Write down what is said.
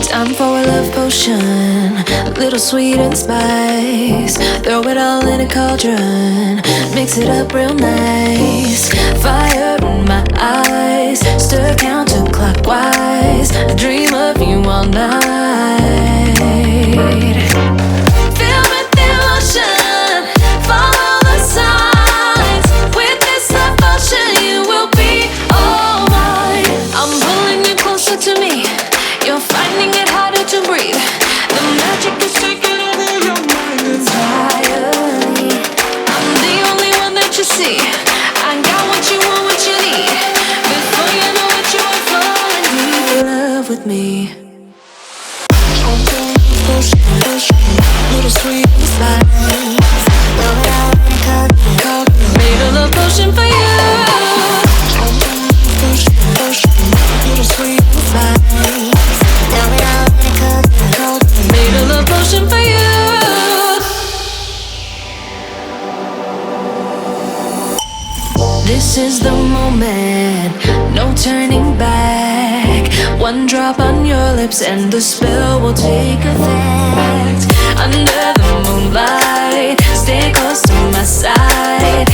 Time for a love potion, a little sweet and spice. Throw it all in a cauldron, mix it up real nice. Fire in my eyes, stir counterclockwise. I dream of you all night. Filled with emotion, follow the signs. With this love potion, you will be all mine. I'm pulling you closer to me. You're finding it harder to breathe. The magic is taking over your mind entirely. I'm the only one that you see. I got what you want, what you need. Before you know it, you are falling deep in love with me. Little sweet spice. Made a love potion for you. Little sweet spice. Made a love potion for you. This is the moment, no turning back. One drop on your lips and the spell will take effect. Under the moonlight, stay close to my side.